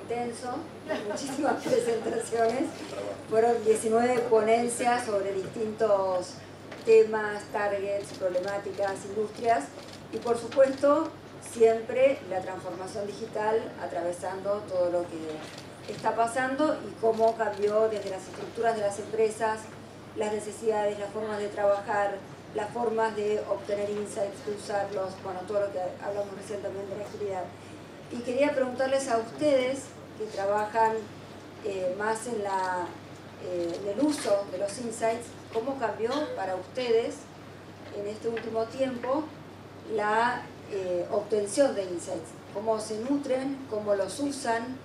intenso, muchísimas presentaciones, fueron 19 ponencias sobre distintos temas, targets, problemáticas, industrias y por supuesto siempre la transformación digital atravesando todo lo que está pasando y cómo cambió desde las estructuras de las empresas, las necesidades, las formas de trabajar, las formas de obtener insights, de usarlos, bueno, todo lo que hablamos recién también de la agilidad. Y quería preguntarles a ustedes que trabajan más en el uso de los insights, ¿cómo cambió para ustedes en este último tiempo la obtención de insights? ¿Cómo se nutren? ¿Cómo los usan?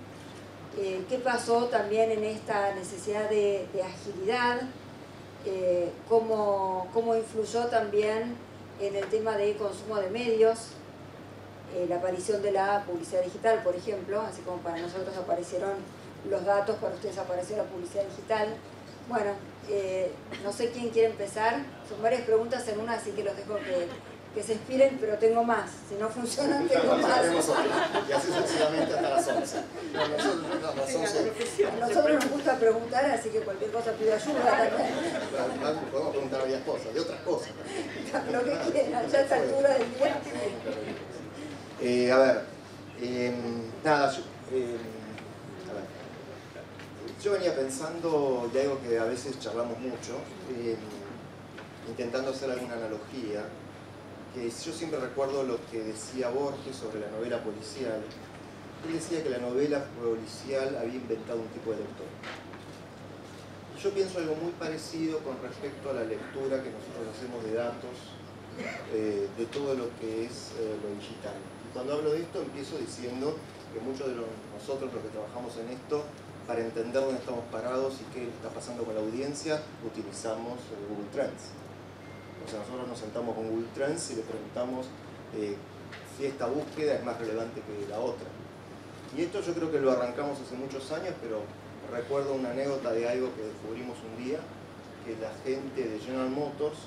¿Qué pasó también en esta necesidad de agilidad? Cómo influyó también en el tema de consumo de medios, la aparición de la publicidad digital, por ejemplo, así como para nosotros aparecieron los datos, para ustedes apareció la publicidad digital. Bueno, no sé quién quiere empezar, son varias preguntas en una, así que los dejo que se inspiren, pero tengo más, si no funcionan tengo más. Y así sucesivamente hasta las 11. A nosotros nos gusta preguntar, así que cualquier cosa pido ayuda también. Podemos preguntar varias cosas, de otras cosas. Lo que quieran, ya a esta altura del día. Nada, yo venía pensando, y algo que a veces charlamos mucho, intentando hacer alguna analogía, que yo siempre recuerdo lo que decía Borges sobre la novela policial. Él decía que la novela policial había inventado un tipo de lector. Yo pienso algo muy parecido con respecto a la lectura que nosotros hacemos de datos, de todo lo que es lo digital. Y cuando hablo de esto empiezo diciendo que muchos de nosotros los que trabajamos en esto, para entender dónde estamos parados y qué está pasando con la audiencia, utilizamos Google Trends. O sea, nosotros nos sentamos con Google Trends y le preguntamos si esta búsqueda es más relevante que la otra. Y esto yo creo que lo arrancamos hace muchos años, pero recuerdo una anécdota de algo que descubrimos un día, que la gente de General Motors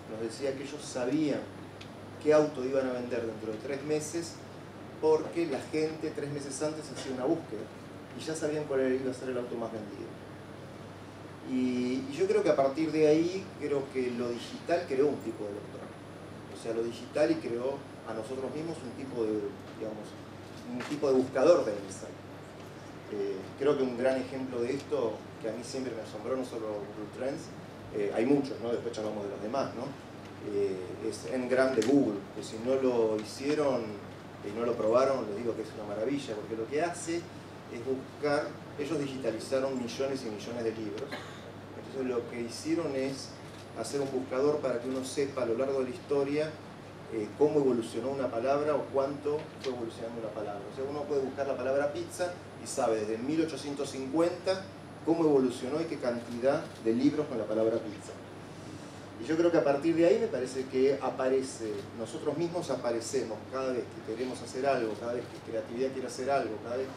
nos decía que ellos sabían qué auto iban a vender dentro de 3 meses porque la gente 3 meses antes hacía una búsqueda y ya sabían cuál iba a ser el auto más vendido. Y yo creo que a partir de ahí, creo que lo digital creó un tipo de lector. O sea, lo digital y creó a nosotros mismos un tipo de, digamos, un tipo de buscador de insight. Creo que un gran ejemplo de esto, que a mí siempre me asombró, no solo Google Trends, hay muchos, ¿no? Después hablamos de los demás, ¿no? Es Ngram de Google, que si no lo hicieron y no lo probaron, les digo que es una maravilla, porque lo que hace es buscar, ellos digitalizaron millones y millones de libros, entonces lo que hicieron es hacer un buscador para que uno sepa a lo largo de la historia cómo evolucionó una palabra o cuánto fue evolucionando una palabra. O sea, uno puede buscar la palabra pizza y sabe desde 1850 cómo evolucionó y qué cantidad de libros con la palabra pizza. Y yo creo que a partir de ahí me parece que nosotros mismos aparecemos cada vez que queremos hacer algo, cada vez que creatividad quiere hacer algo, cada vez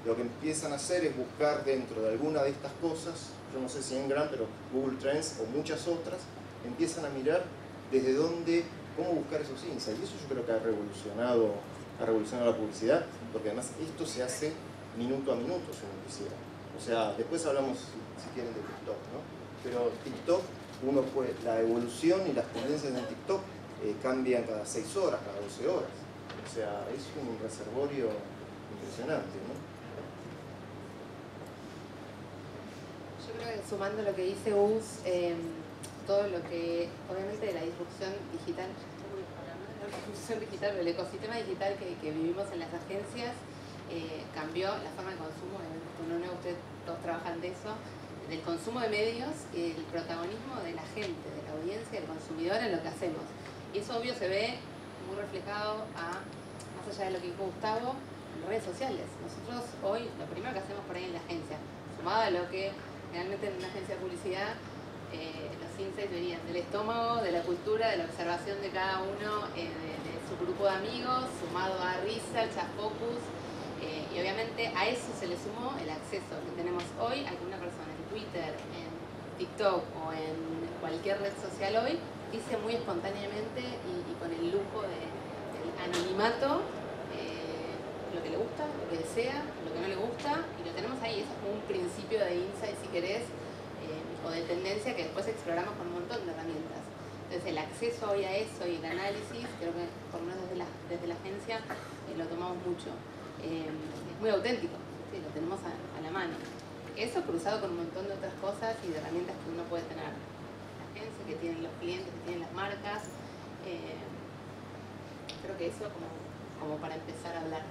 lo que empiezan a hacer es buscar dentro de alguna de estas cosas, yo no sé si Ngram, pero Google Trends o muchas otras, empiezan a mirar desde dónde, cómo buscar esos insights. Y eso yo creo que ha revolucionado la publicidad, porque además esto se hace minuto a minuto, si uno quisiera. O sea, después hablamos, si quieren, de TikTok, ¿no? Pero TikTok, la evolución y las tendencias en TikTok cambian cada 6 horas, cada 12 horas. O sea, es un reservorio impresionante, ¿no? Yo creo que sumando lo que dice Gus, todo lo que, obviamente, de la disrupción digital, el ecosistema digital que vivimos en las agencias cambió la forma de consumo. Con uno de ustedes todos trabajan de eso, del consumo de medios y el protagonismo de la gente, de la audiencia, del consumidor en lo que hacemos. Y eso obvio se ve muy reflejado más allá de lo que dijo Gustavo, en redes sociales. Nosotros hoy lo primero que hacemos por ahí en la agencia, sumado a lo que realmente en una agencia de publicidad los insights venían del estómago, de la cultura, de la observación de cada uno, de su grupo de amigos, sumado a research, a focus, y obviamente a eso se le sumó el acceso que tenemos hoy a que una persona en Twitter, en TikTok o en cualquier red social hoy dice muy espontáneamente y con el lujo del anonimato lo que que le gusta, lo que desea, lo que no le gusta, y lo tenemos ahí. Eso es como un principio de insight, si querés, o de tendencia que después exploramos con un montón de herramientas. Entonces el acceso hoy a eso y el análisis, creo que por lo menos desde la agencia lo tomamos mucho. Es muy auténtico, ¿sí? Lo tenemos a la mano. Eso cruzado con un montón de otras cosas y de herramientas que uno puede tener. La agencia, que tienen los clientes, que tienen las marcas. Creo que eso como para empezar a hablar.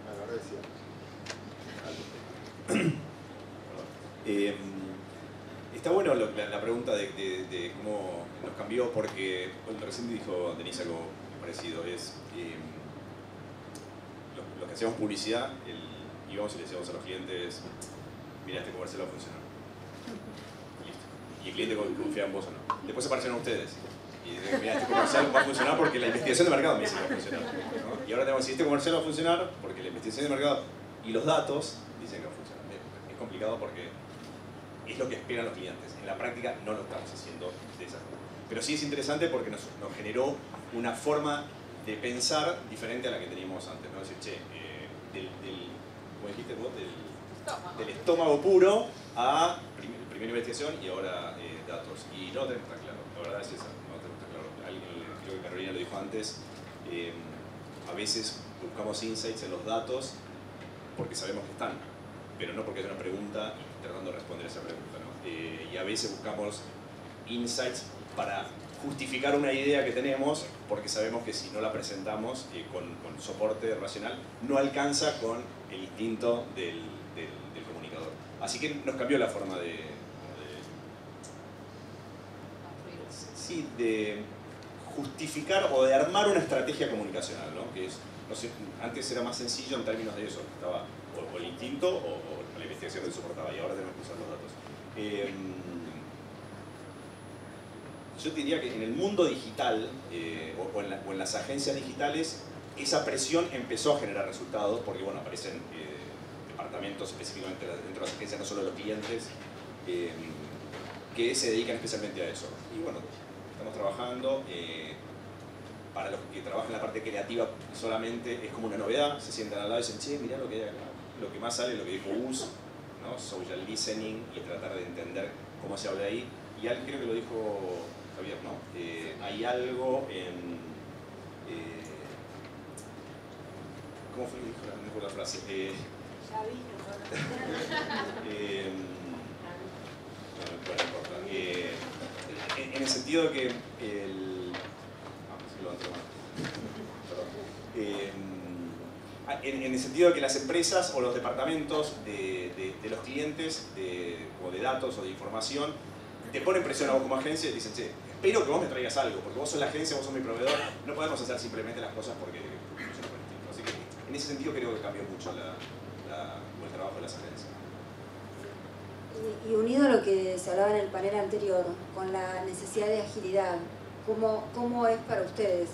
Ahora decía. Está bueno la pregunta de cómo nos cambió, porque recién dijo Denise algo parecido. Es lo que hacíamos publicidad, íbamos y le decíamos a los clientes: mira, este comercial va a funcionar. Listo. Y el cliente confía en vos o no. Después aparecieron ustedes. Y dicen: mira, este comercial va a funcionar porque la investigación de mercado me dice que va a funcionar, ¿no? Y ahora tenemos: si este comercial va a funcionar porque la investigación de mercado y los datos dicen que va a funcionar. Es complicado porque es lo que esperan los clientes. En la práctica no lo estamos haciendo de esa forma. Pero sí es interesante porque nos generó una forma de pensar diferente a la que teníamos antes, ¿no? Es decir, ¿cómo dijiste vos? Del estómago puro a primera investigación y ahora datos. Y no lo tenemos tan claro, la verdad es esa, no lo tenemos tan claro. Creo que Carolina lo dijo antes, a veces buscamos insights en los datos porque sabemos que están, pero no porque es una pregunta y tratando de responder esa pregunta, ¿no? Y a veces buscamos insights para justificar una idea que tenemos porque sabemos que si no la presentamos con soporte racional no alcanza con el instinto del comunicador. Así que nos cambió la forma de justificar o de armar una estrategia comunicacional, ¿no? Que es, no sé, antes era más sencillo en términos de eso, estaba o el instinto o la investigación que soportaba, y ahora tenemos que usar los datos. Yo diría que en el mundo digital o en las agencias digitales esa presión empezó a generar resultados porque, bueno, aparecen departamentos específicamente dentro de las agencias, no solo los clientes, que se dedican especialmente a eso. Y bueno, estamos trabajando. Para los que trabajan en la parte creativa solamente es como una novedad, se sientan al lado y dicen: che, mirá lo que hay acá. Lo que más sale es lo que dijo Us, ¿no? Social listening, y tratar de entender cómo se habla ahí. Y creo que lo dijo Javier, ¿no? Hay algo en... ¿cómo fue que dijo la frase? No importa. En el sentido de que en el sentido de que las empresas o los departamentos de los clientes o de datos o de información te ponen presión a vos como agencia y dicen: che, espero que vos me traigas algo, porque vos sos la agencia, vos sos mi proveedor, no podemos hacer simplemente las cosas porque funciona por instinto. Así que en ese sentido creo que cambió mucho el trabajo de las agencias. Y unido a lo que se hablaba en el panel anterior, con la necesidad de agilidad, ¿cómo es para ustedes?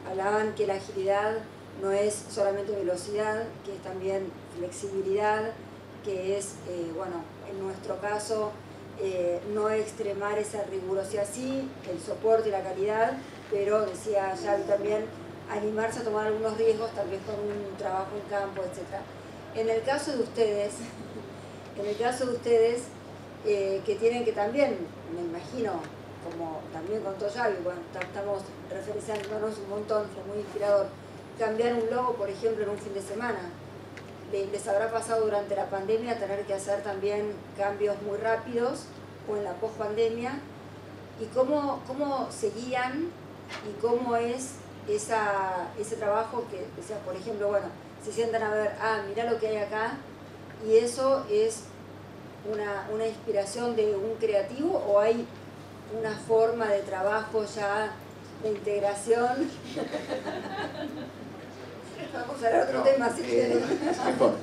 Hablaban que la agilidad no es solamente velocidad, que es también flexibilidad, que es, bueno, en nuestro caso, no extremar esa rigurosidad, sí, el soporte y la calidad, pero decía Xavi también, animarse a tomar algunos riesgos, tal vez con un trabajo en campo, etc. En el caso de ustedes, que tienen que también, me imagino, como también contó Xavi, bueno, estamos referenciándonos un montón, fue muy inspirador, cambiar un logo, por ejemplo, en un fin de semana. Les habrá pasado durante la pandemia tener que hacer también cambios muy rápidos, o en la post-pandemia, y cómo seguían y cómo es ese trabajo que, o sea, por ejemplo, bueno, se sientan a ver, mirá lo que hay acá, y eso es una inspiración de un creativo, o hay una forma de trabajo ya de integración. Vamos a hablar de otro tema si quieren. Mejor.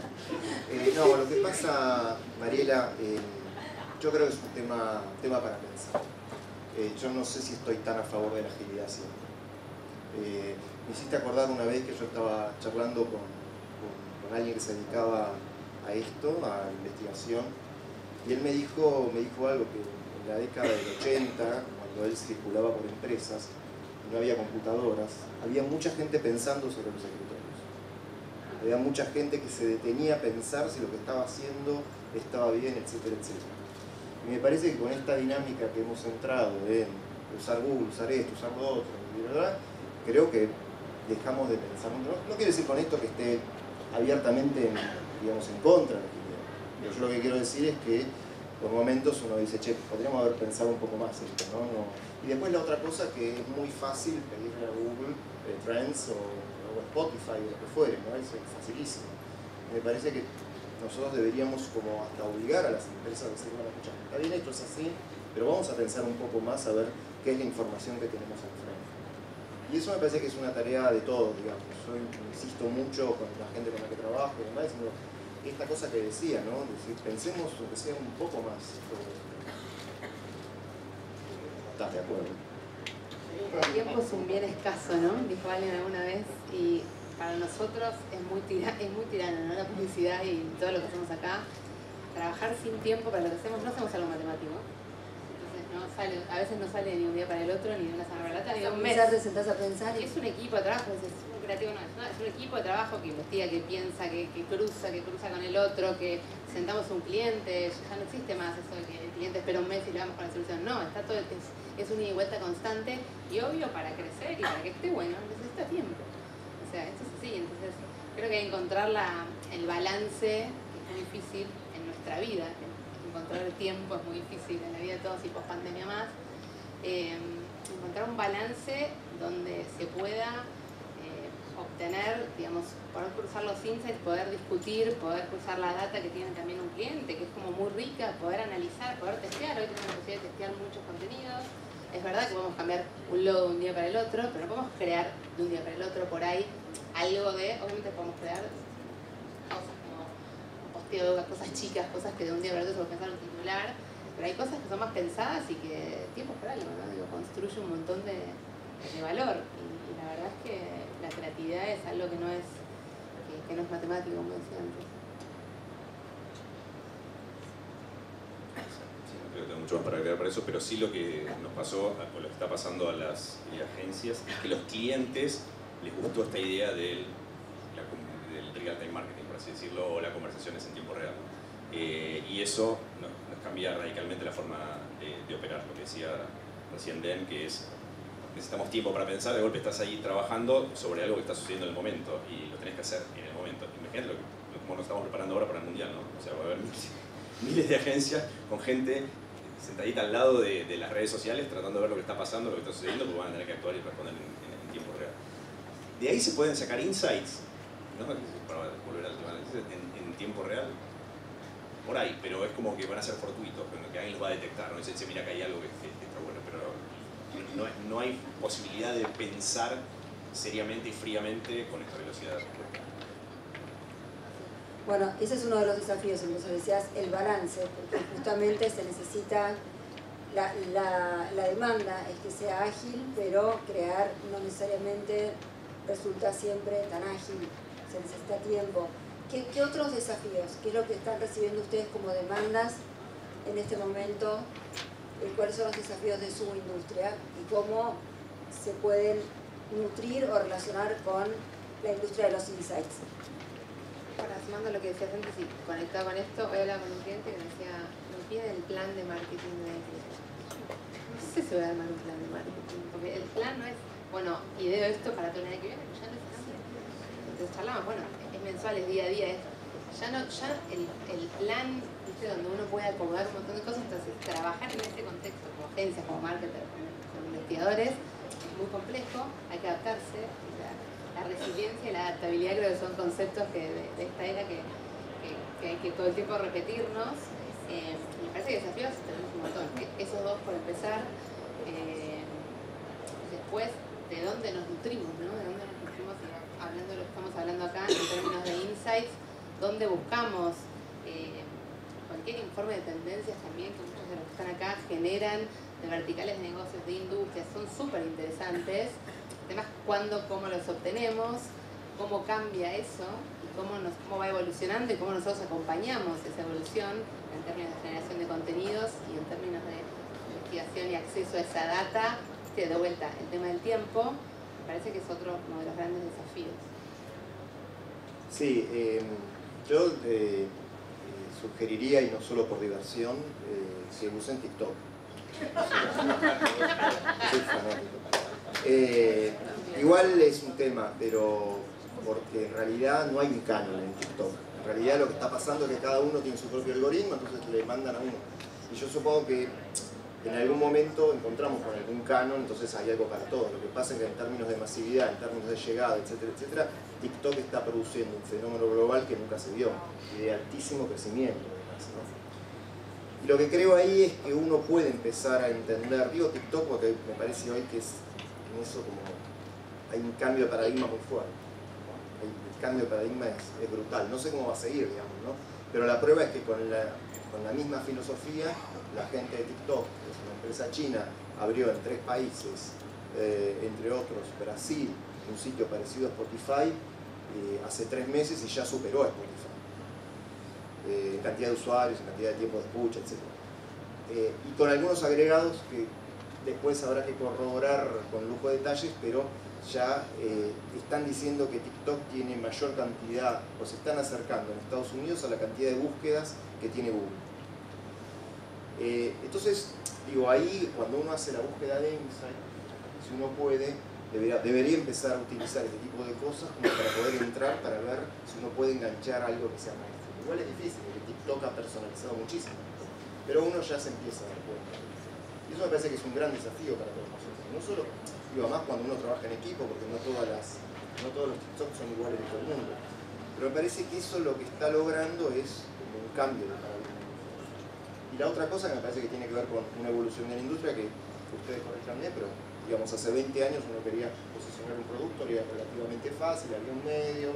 No, lo que pasa, Mariela, yo creo que es un tema para pensar. Yo no sé si estoy tan a favor de la agilidad siempre. Me hiciste acordar una vez que yo estaba charlando con alguien que se dedicaba a esto, a la investigación, y él me dijo algo que en la década del 80, cuando él circulaba por empresas y no había computadoras, había mucha gente pensando sobre los escritorios. Había mucha gente que se detenía a pensar si lo que estaba haciendo estaba bien, etcétera, etcétera. Y me parece que con esta dinámica que hemos entrado en usar Google, usar esto, usar lo otro, ¿verdad? Creo que dejamos de pensar. No quiero decir con esto que esté abiertamente, digamos, en contra de la agilidad. Pero yo lo que quiero decir es que por momentos uno dice, che, podríamos haber pensado un poco más esto, ¿no? Y después la otra cosa que es muy fácil pedirle a Google Trends o Spotify o lo que fuere, ¿no? Es facilísimo. Me parece que nosotros deberíamos como hasta obligar a las empresas a decir, bueno, escucha, está bien, esto es así, pero vamos a pensar un poco más a ver qué es la información que tenemos al frente. Y eso me parece que es una tarea de todos, digamos. Yo insisto mucho con la gente con la que trabajo y demás, diciendo esta cosa que decía, ¿no? Es decir, pensemos lo que sea un poco más. ¿Estás de acuerdo? El tiempo es un bien escaso, ¿no? Dijo alguien alguna vez, y para nosotros es muy tirano, ¿no? La publicidad y todo lo que hacemos acá. Trabajar sin tiempo para lo que hacemos, no hacemos algo matemático. A veces no sale ni un día para el otro, ni de una semana para la otra, ni de un mes. Te sentás a pensar y... Es un equipo de trabajo, es un creativo, no, es un equipo de trabajo que investiga, que piensa, que cruza con el otro, que sentamos a un cliente, ya no existe más eso de que el cliente espera un mes y le vamos con la solución. No, está todo, es un ida y vuelta constante, y obvio para crecer y para que esté bueno necesita tiempo. O sea, esto es así, entonces creo que encontrar el balance, que es muy difícil en nuestra vida, encontrar el tiempo es muy difícil en la vida de todos y post pandemia más, encontrar un balance donde se pueda obtener, digamos, poder cruzar los insights, poder discutir, poder cruzar la data que tiene también un cliente, que es como muy rica, poder analizar, poder testear. Hoy tenemos la posibilidad de testear muchos contenidos. Es verdad que podemos cambiar un logo de un día para el otro, pero no podemos crear de un día para el otro por ahí algo de, obviamente podemos crear cosas como posteo, cosas chicas, cosas que de un día para el otro se puede pensar un titular, pero hay cosas que son más pensadas y que tiempo es por algo, ¿no? Digo, construye un montón de valor, y la verdad es que la creatividad es algo que no es matemático, como decía antes. Sí, no creo que tenga mucho más para agregar para eso, pero sí lo que nos pasó, o lo que está pasando a las agencias, es que los clientes les gustó esta idea del real-time marketing, por así decirlo, o las conversaciones en tiempo real. Y eso nos cambia radicalmente la forma de operar, lo que decía recién Den, que es necesitamos tiempo para pensar, de golpe estás ahí trabajando sobre algo que está sucediendo en el momento y lo tenés que hacer en el momento. Imagínate cómo nos estamos preparando ahora para el Mundial, ¿no? O sea, va a haber miles de agencias con gente sentadita al lado de las redes sociales tratando de ver lo que está pasando, lo que está sucediendo, porque van a tener que actuar y responder en tiempo real. De ahí se pueden sacar insights, ¿no? Para volver al tema en tiempo real, por ahí, pero es como que van a ser fortuitos, que alguien los va a detectar, ¿no? Dice, mira que hay algo que está bueno, pero no hay posibilidad de pensar seriamente y fríamente con esta velocidad. Bueno, ese es uno de los desafíos, entonces decías, el balance, porque justamente se necesita, la demanda es que sea ágil, pero crear no necesariamente resulta siempre tan ágil, se necesita tiempo. ¿Qué otros desafíos? ¿Qué es lo que están recibiendo ustedes como demandas en este momento? ¿Cuáles son los desafíos de su industria y cómo se pueden nutrir o relacionar con la industria de los insights? Ahora, sumando lo que decías antes y conectado con esto, hoy hablaba con un cliente que me decía, me pide el plan de marketing de Netflix. No sé si voy a armar un plan de marketing, porque el plan no es, bueno, ideo esto para todo el año que viene, pero ya no es así. Entonces charlamos, bueno, es mensual, es día a día, ya el plan, ¿viste? Donde uno puede acomodar un montón de cosas, entonces trabajar en ese contexto como agencias, como marketers, como investigadores, es muy complejo, hay que adaptarse. La resiliencia y la adaptabilidad creo que son conceptos de esta era que hay que todo el tiempo repetirnos. Me parece que desafíos tenemos un montón. Esos dos por empezar. Después, ¿de dónde nos nutrimos? ¿No? ¿De dónde nos nutrimos? Hablando de lo que estamos hablando acá en términos de insights, ¿dónde buscamos? Cualquier informe de tendencias también, que muchos de los que están acá generan de verticales de negocios, de industrias, son súper interesantes. Además, cuándo, cómo los obtenemos, cómo cambia eso y cómo va evolucionando y cómo nosotros acompañamos esa evolución en términos de generación de contenidos y en términos de investigación y acceso a esa data. De vuelta, el tema del tiempo, me parece que es otro uno de los grandes desafíos. Sí, yo sugeriría, y no solo por diversión, que usen TikTok. Soy fanático. Igual es un tema, pero porque en realidad no hay un canon en TikTok. En realidad lo que está pasando es que cada uno tiene su propio algoritmo, entonces le mandan a uno. Y yo supongo que en algún momento encontramos con algún canon, entonces hay algo para todo. Lo que pasa es que en términos de masividad, en términos de llegada, etcétera, etcétera, TikTok está produciendo un fenómeno global que nunca se vio y de altísimo crecimiento, además, ¿no? Y lo que creo ahí es que uno puede empezar a entender, digo TikTok porque me parece hoy que es en eso como hay un cambio de paradigma muy fuerte, ¿no? El cambio de paradigma es brutal, no sé cómo va a seguir, digamos, ¿no? Pero la prueba es que con la misma filosofía, la gente de TikTok, que es una empresa china, abrió en 3 países, entre otros Brasil, un sitio parecido a Spotify, hace 3 meses y ya superó a Spotify. En cantidad de usuarios, en cantidad de tiempo de escucha, etc. Y con algunos agregados que después habrá que corroborar con lujo de detalles, pero ya están diciendo que TikTok tiene mayor cantidad, o se están acercando en Estados Unidos a la cantidad de búsquedas que tiene Google. Entonces, digo, ahí cuando uno hace la búsqueda de insight, si uno puede, debería empezar a utilizar este tipo de cosas como para poder entrar, para ver si uno puede enganchar algo que sea maestro. Igual es difícil, porque TikTok ha personalizado muchísimo, pero uno ya se empieza a dar cuenta. Y eso me parece que es un gran desafío para todos nosotros. No solo, digo, además cuando uno trabaja en equipo, porque no todos los TikTok son iguales en todo el mundo. Pero me parece que eso lo que está logrando es como un cambio de paradigma. Y la otra cosa que me parece que tiene que ver con una evolución de la industria, que ustedes corrijanme, pero digamos, hace 20 años uno quería posicionar un producto, era relativamente fácil, había un medio,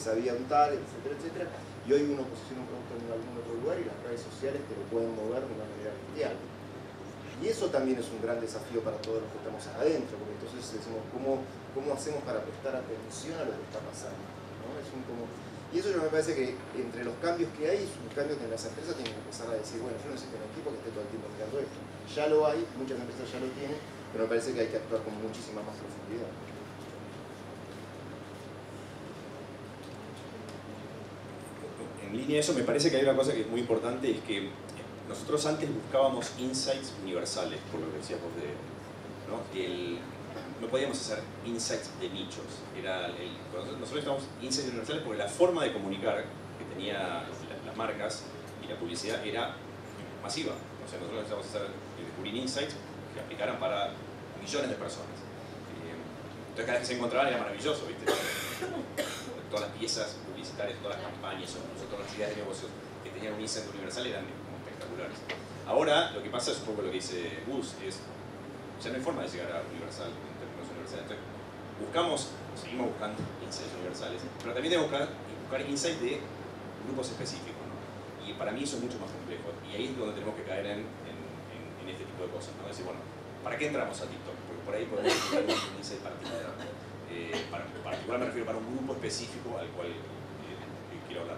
sabía untar, etcétera, etcétera. Y hoy uno posiciona un producto en algún otro lugar y las redes sociales te lo pueden mover de una manera bestial. Y eso también es un gran desafío para todos los que estamos acá adentro, porque entonces decimos, ¿cómo hacemos para prestar atención a lo que está pasando? ¿No? Y eso yo me parece que entre los cambios que hay, es un cambio que en las empresas tienen que empezar a decir, bueno, yo necesito un equipo que esté todo el tiempo mirando esto. Ya lo hay, muchas empresas ya lo tienen, pero me parece que hay que actuar con muchísima más profundidad. En línea de eso, me parece que hay una cosa que es muy importante, es que nosotros antes buscábamos insights universales, por lo que decías vos ¿no? No podíamos hacer insights de nichos. Nosotros estábamos insights universales porque la forma de comunicar que tenía las marcas y la publicidad era masiva. O sea, nosotros necesitábamos descubrir insights que aplicaran para millones de personas. Entonces cada vez que se encontraban era maravilloso, ¿viste? Todas las piezas publicitarias, todas las campañas, todas las ideas de negocios que tenían un insight universal eran como espectaculares. Ahora lo que pasa es un poco lo que dice Gus, ya no hay forma de llegar a universal en términos universales. Entonces seguimos buscando insights universales, pero también tenemos que buscar insights de grupos específicos, ¿no? Y para mí eso es mucho más complejo, y ahí es donde tenemos que caer en este tipo de cosas, ¿no? Decir, bueno, ¿para qué entramos a TikTok? Porque por ahí podemos buscar un insight particular. Particular me refiero para un grupo específico al cual quiero hablar.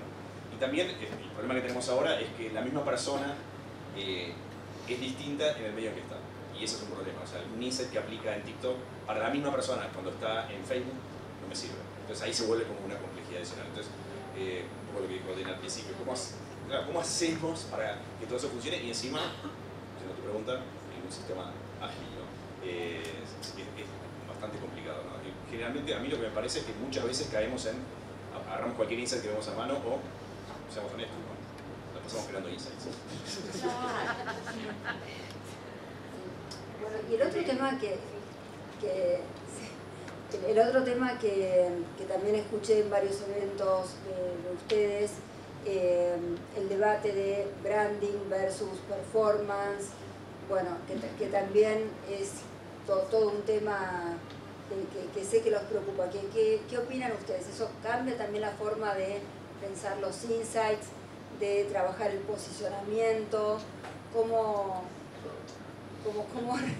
Y también el problema que tenemos ahora es que la misma persona es distinta en el medio en que está. Y ese es un problema. O sea, un insight que aplica en TikTok para la misma persona cuando está en Facebook no me sirve. Entonces ahí se vuelve como una complejidad adicional. Entonces, un poco lo que dijo Dena al principio, ¿cómo hacemos para que todo eso funcione? Y encima, siendo tu pregunta, en un sistema ágil, ¿no? Es bastante complicado, ¿no? Y generalmente a mí lo que me parece es que muchas veces caemos en agarramos cualquier insight que vemos a mano o, seamos honestos, ¿no? Nos pasamos creando insights. Bueno, y el otro tema que también escuché en varios eventos de ustedes, el debate de branding versus performance, bueno, que también es todo un tema que sé que los preocupa. ¿Qué opinan ustedes? ¿Eso cambia también la forma de pensar los insights, de trabajar el posicionamiento? ¿Cómo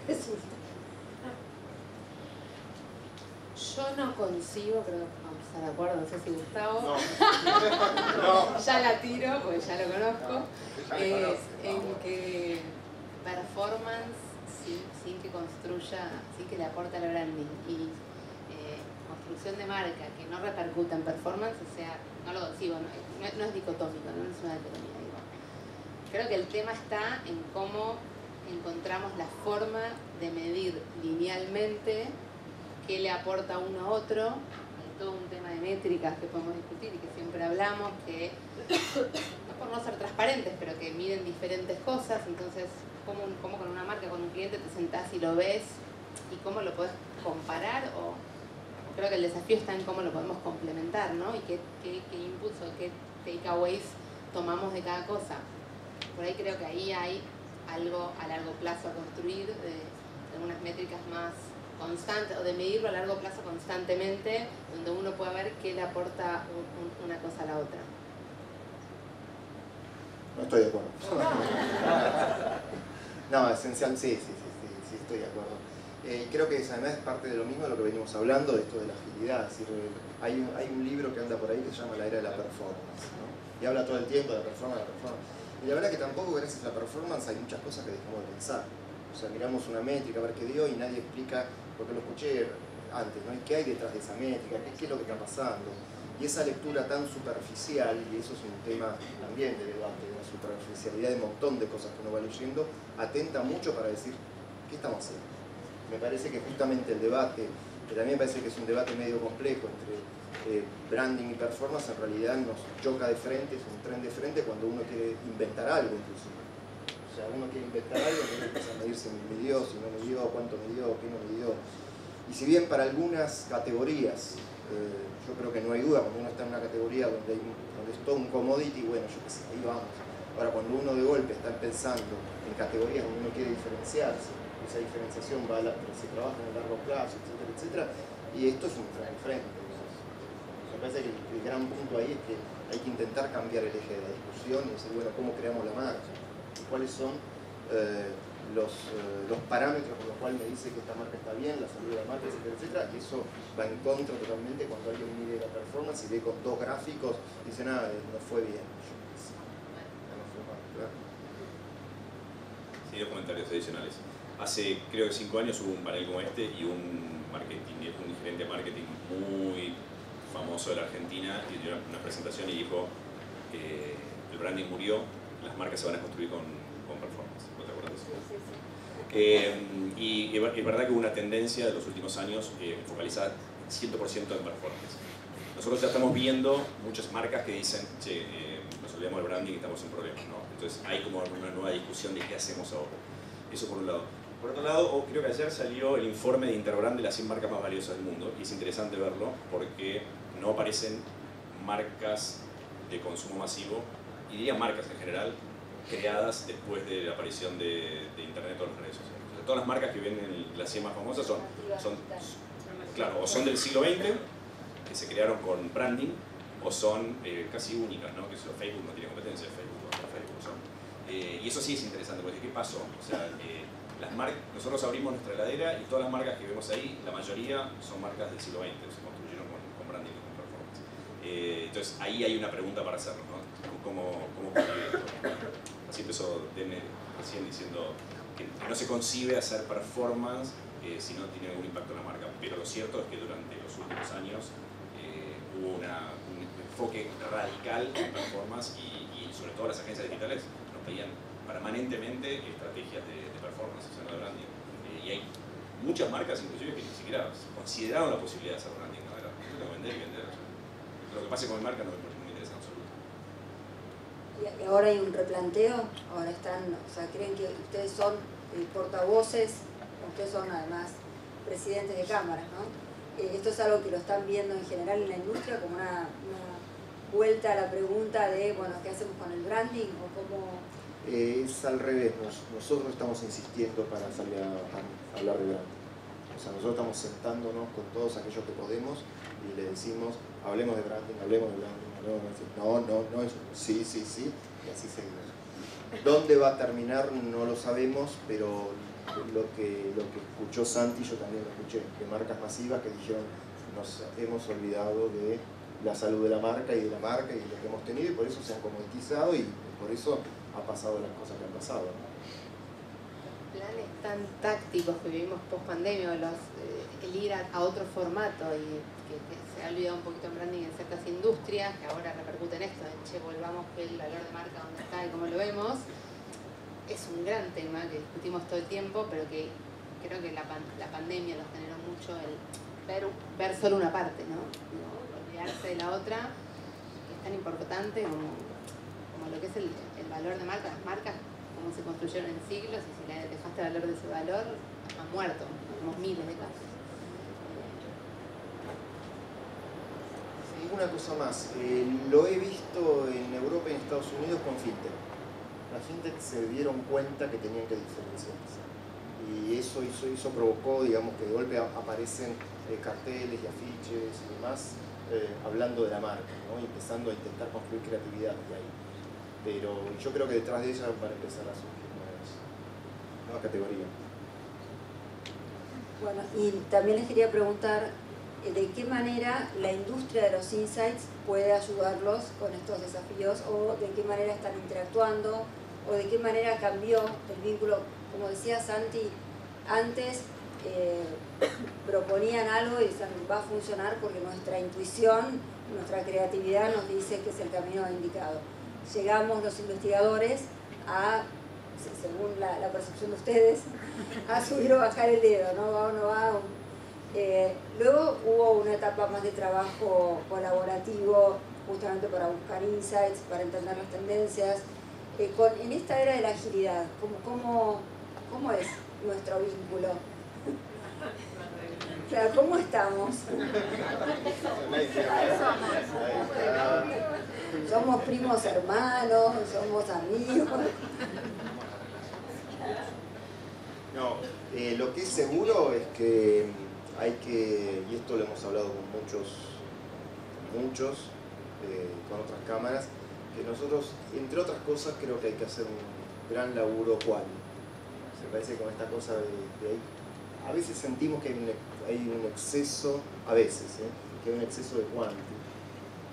resulta? Yo no concibo, creo que vamos a estar de acuerdo, no sé si Gustavo. No. Ya la tiro, porque ya lo conozco. En que performance sin que construya, sin que le aporte al branding y construcción de marca que no repercuta en performance, o sea, no lo digo, no es dicotómico, no es una dicotomía, digo. Creo que el tema está en cómo encontramos la forma de medir linealmente qué le aporta uno a otro. Hay todo un tema de métricas que podemos discutir y que siempre hablamos, que no por no ser transparentes, pero que miden diferentes cosas. Entonces, cómo con una marca, con un cliente te sentás y lo ves y cómo lo podés comparar, o creo que el desafío está en cómo lo podemos complementar, ¿no? Y qué inputs o qué takeaways tomamos de cada cosa. Por ahí creo que ahí hay algo a largo plazo a construir, de unas métricas más constantes, o de medirlo a largo plazo constantemente, donde uno pueda ver qué le aporta una cosa a la otra. No estoy de acuerdo. No, esencial, sí, estoy de acuerdo. Creo que además es parte de lo mismo de lo que venimos hablando, de esto de la agilidad. Es decir, hay un libro que anda por ahí que se llama La Era de la Performance, ¿no? Y habla todo el tiempo de la performance. Y la verdad que tampoco gracias a la performance hay muchas cosas que dejamos de pensar. O sea, miramos una métrica a ver qué dio y nadie explica, porque lo escuché antes, ¿no? ¿Qué hay detrás de esa métrica? ¿Qué es lo que está pasando? Y esa lectura tan superficial, y eso es un tema también de debate, de la superficialidad de un montón de cosas que uno va leyendo, atenta mucho para decir, ¿qué estamos haciendo? Me parece que justamente el debate, que también me parece que es un debate medio complejo entre branding y performance, en realidad nos choca de frente, es un tren de frente cuando uno quiere inventar algo inclusive. O sea, uno quiere inventar algo, entonces empieza a medir si midió, si no midió, cuánto midió, qué no midió. Y si bien para algunas categorías, yo creo que no hay duda, cuando uno está en una categoría donde es todo un commodity, bueno, yo qué sé, ahí vamos. Ahora, cuando uno de golpe está pensando en categorías donde uno quiere diferenciarse, esa diferenciación se trabaja en el largo plazo, etcétera, etcétera, y esto es un tren de frente. Me parece que el gran punto ahí es que hay que intentar cambiar el eje de la discusión y decir, bueno, ¿cómo creamos la marca? ¿Cuáles son los parámetros por los cuales me dice que esta marca está bien, la salud de la marca, etcétera, etcétera? Y eso va en contra totalmente cuando alguien mide la performance y ve con dos gráficos y dice, nada, no fue bien. No fue mal, ¿verdad? Sí, dos comentarios adicionales. Hace, creo que 5 años hubo un panel como este y un gerente de marketing muy famoso de la Argentina y dio una presentación y dijo el branding murió, las marcas se van a construir con performance. ¿No te acuerdas de eso? Sí. Y es verdad que hubo una tendencia de los últimos años focalizada 100% en performance. Nosotros ya estamos viendo muchas marcas que dicen, che, nos olvidamos del branding y estamos en problemas, ¿no? Entonces hay como una nueva discusión de qué hacemos ahora. Eso por un lado. Por otro lado, creo que ayer salió el informe de Interbrand de las 100 marcas más valiosas del mundo y es interesante verlo porque no aparecen marcas de consumo masivo, y diría marcas en general, creadas después de la aparición de Internet o las redes sociales. O sea, todas las marcas que ven en las 100 más famosas son claro, o son del siglo XX, que se crearon con branding, o son casi únicas, ¿no? Que eso, Facebook no tiene competencia, Facebook son. Y eso sí es interesante, porque ¿qué pasó? O sea, nosotros abrimos nuestra heladera y todas las marcas que vemos ahí, la mayoría son marcas del siglo XX, se construyeron con branding y con performance. Entonces ahí hay una pregunta para hacernos, ¿no? ¿Cómo convive esto? Así empezó Dene recién diciendo que no se concibe hacer performance si no tiene algún impacto en la marca, pero lo cierto es que durante los últimos años hubo un enfoque radical en performance y sobre todo las agencias digitales nos pedían permanentemente estrategias de performance, o sea, no de branding. Y hay muchas marcas inclusive que ni siquiera consideraron la posibilidad de hacer branding, ¿no? Era, yo tengo que vender y vender. O sea, lo que pase con mi marca no me interesa en absoluto. Y ahora hay un replanteo, ahora están, o sea, creen que ustedes son portavoces, ustedes son además presidentes de cámaras, ¿no? Esto es algo que lo están viendo en general en la industria como una vuelta a la pregunta de, bueno, ¿qué hacemos con el branding? O cómo... Es al revés, nosotros estamos insistiendo para salir a hablar de branding. O sea, nosotros estamos sentándonos con todos aquellos que podemos y le decimos, hablemos de branding, hablemos de branding, no, sí, y así seguimos. ¿Dónde va a terminar? No lo sabemos, pero lo que escuchó Santi, yo también lo escuché, de marcas masivas que dijeron, nos hemos olvidado de la salud de la marca y de la marca y de lo que hemos tenido y por eso se han comoditizado y por eso ha pasado las cosas que han pasado, ¿no? Los planes tan tácticos que vivimos post pandemia, el ir a otro formato y que se ha olvidado un poquito en branding en ciertas industrias, que ahora repercuten esto, de che, volvamos que el valor de marca dónde está y cómo lo vemos, es un gran tema que discutimos todo el tiempo, pero que creo que la pandemia nos generó mucho el ver solo una parte, ¿no? Olvidarse de la otra, que es tan importante como lo que es el valor de marca, las marcas, cómo se construyeron en siglos, y si le dejaste valor de ese valor, han muerto, tenemos miles de casos. Sí, una cosa más, lo he visto en Europa y en Estados Unidos con fintech. Las fintech se dieron cuenta que tenían que diferenciarse. Y eso provocó, digamos, que de golpe aparecen carteles y afiches y demás hablando de la marca, ¿no? Y empezando a intentar construir creatividad de ahí. Pero yo creo que detrás de ella van a empezar a surgir nuevas categorías. Bueno, y también les quería preguntar de qué manera la industria de los insights puede ayudarlos con estos desafíos, o de qué manera están interactuando, o de qué manera cambió el vínculo. Como decía Santi, antes proponían algo y decían, va a funcionar porque nuestra intuición, nuestra creatividad nos dice que es el camino indicado. Llegamos los investigadores a, según la percepción de ustedes, a subir o bajar el dedo, ¿no? Va o no va. Luego hubo una etapa más de trabajo colaborativo, justamente para buscar insights, para entender las tendencias. En esta era de la agilidad, ¿cómo es nuestro vínculo? O sea, ¿cómo estamos? ¿Somos primos hermanos? ¿Somos amigos? No, lo que es seguro es que hay que, y esto lo hemos hablado con muchos, con otras cámaras, que nosotros, entre otras cosas, creo que hay que hacer un gran laburo cual. Se parece con esta cosa de a veces sentimos que hay un exceso, que hay un exceso de quanti.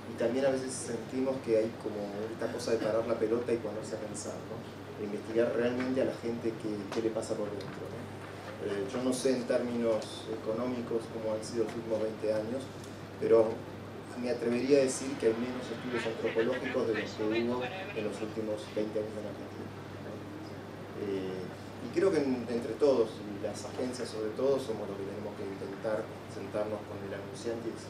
Y también a veces sentimos que hay como esta cosa de parar la pelota y ponerse a pensar, ¿no? E investigar realmente a la gente qué le pasa por dentro, ¿no? Yo no sé en términos económicos cómo han sido los últimos 20 años, pero me atrevería a decir que hay menos estudios antropológicos de los que hubo en los últimos 20 años en Argentina, ¿no? Y creo que entre todos, y las agencias sobre todo, somos los que tenemos que intentar sentarnos con el anunciante y decir,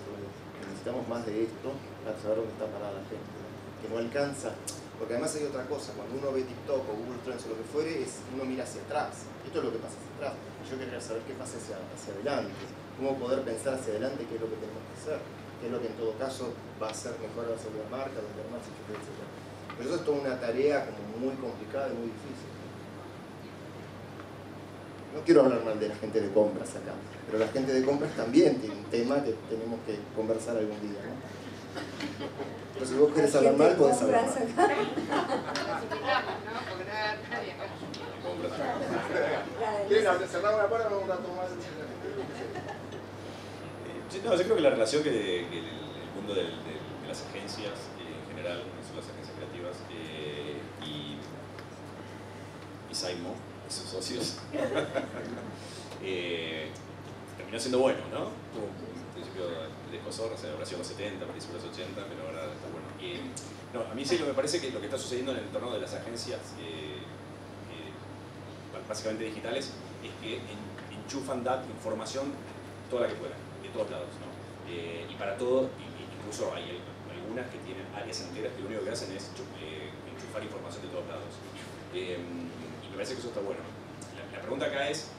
necesitamos más de esto para saber dónde está parada la gente, ¿no? Que no alcanza, porque además hay otra cosa, cuando uno ve TikTok o Google Trends o lo que fuere, uno mira hacia atrás. Esto es lo que pasa hacia atrás. Yo quería saber qué pasa hacia adelante, cómo poder pensar hacia adelante qué es lo que tenemos que hacer, qué es lo que en todo caso va a ser mejor a la salud de la marca, vender más, etc. Pero eso es toda una tarea como muy complicada y muy difícil. No quiero hablar mal de la gente de compras acá, pero la gente de compras también tiene un tema que tenemos que conversar algún día, ¿no? Pero si vos querés hablar mal, podés hablar mal. ¿Cerrar una puerta o un rato más? No, yo creo que la relación que el mundo de las agencias en general, no solo las agencias creativas, y Saimo, sus socios, terminó siendo bueno, ¿no? Tuvo un principio de escosor, o sea, habrá sido los 70, principios de los 80, pero ahora está bueno. No, a mí sí me parece que lo que está sucediendo en el entorno de las agencias, básicamente digitales, es que enchufan información toda la que puedan, de todos lados, ¿no? Y para todo, incluso hay algunas que tienen áreas enteras que lo único que hacen es enchufar información de todos lados. Y me parece que eso está bueno. La pregunta acá es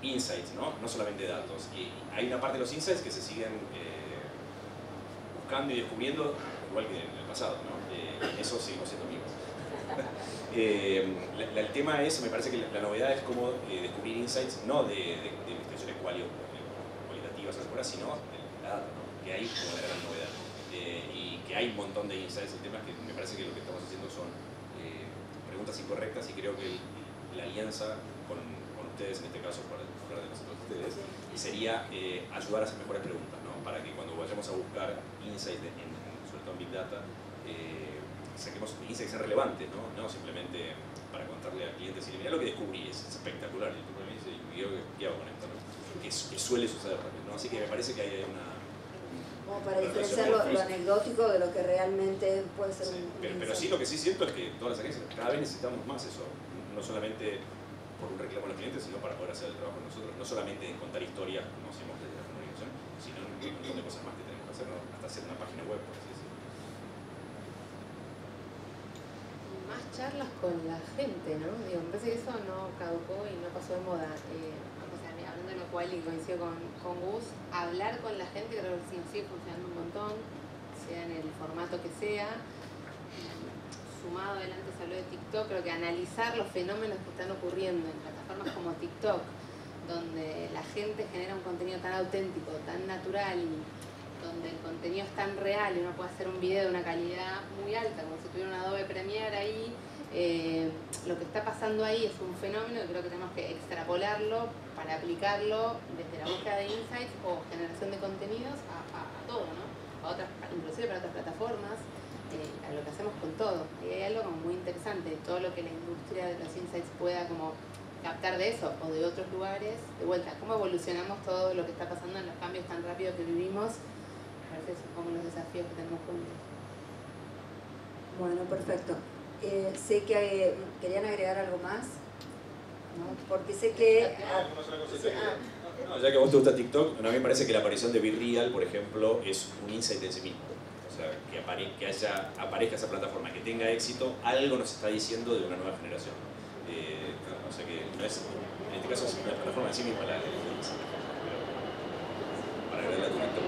insights, ¿no? No solamente datos. Y hay una parte de los insights que se siguen buscando y descubriendo, igual que en el pasado, ¿no? Eso seguimos siendo amigos. El tema es, me parece que la novedad es cómo descubrir insights, no de investigaciones cualitativas, sino de la data, ¿no? Que hay como la gran novedad. Y que hay un montón de insights. El tema es que me parece que lo que estamos haciendo son preguntas incorrectas, y creo que la alianza con ustedes, en este caso, para hablar de nosotros ustedes, sería ayudar a hacer mejores preguntas, ¿no? Para que cuando vayamos a buscar insights, sobre todo en Big Data, saquemos insights relevantes, ¿no? No simplemente para contarle al cliente, si mira lo que descubrí, es espectacular, y tú me dices, ¿qué hago con esto, no? que suele suceder también, ¿no? Así que me parece que hay una... Como para diferenciar lo anecdótico de lo que realmente puede ser un pero sí, lo que sí siento es que todas las agencias cada vez necesitamos más eso, no solamente por un reclamo a los clientes, sino para poder hacer el trabajo nosotros, no solamente en contar historias, como hacemos desde la comunicación, sino en un montón de cosas más que tenemos que hacer, ¿no? Hasta hacer una página web, por así decirlo. Más charlas con la gente, ¿no? Digo, me parece que eso no caducó y no pasó de moda. O sea, hablando de lo cual y coincido con Gus, hablar con la gente creo que sí nos sigue funcionando un montón, sea en el formato que sea. Sumado adelante se habló de TikTok, creo que analizar los fenómenos que están ocurriendo en plataformas como TikTok, donde la gente genera un contenido tan auténtico, tan natural, donde el contenido es tan real y uno puede hacer un video de una calidad muy alta, como si tuviera un Adobe Premiere ahí. Lo que está pasando ahí es un fenómeno que creo que tenemos que extrapolarlo para aplicarlo desde la búsqueda de insights o generación de contenidos a todo, ¿no? A otras, inclusive para otras plataformas, a lo que hacemos con todo. Y hay algo como muy interesante, todo lo que la industria de los insights pueda como captar de eso o de otros lugares. De vuelta, cómo evolucionamos todo lo que está pasando en los cambios tan rápidos que vivimos. Parece que son como los desafíos que tenemos juntos. Bueno, perfecto. Sé que querían agregar algo más, ¿no? Porque sé que... No, ya que a vos te gusta TikTok, a mí me parece que la aparición de Be Real, por ejemplo, es un insight en sí mismo. O sea, que aparezca esa plataforma, que tenga éxito, algo nos está diciendo de una nueva generación. O sea que no es, en este caso es una plataforma en sí misma la insight. Para agregarle a tu TikTok.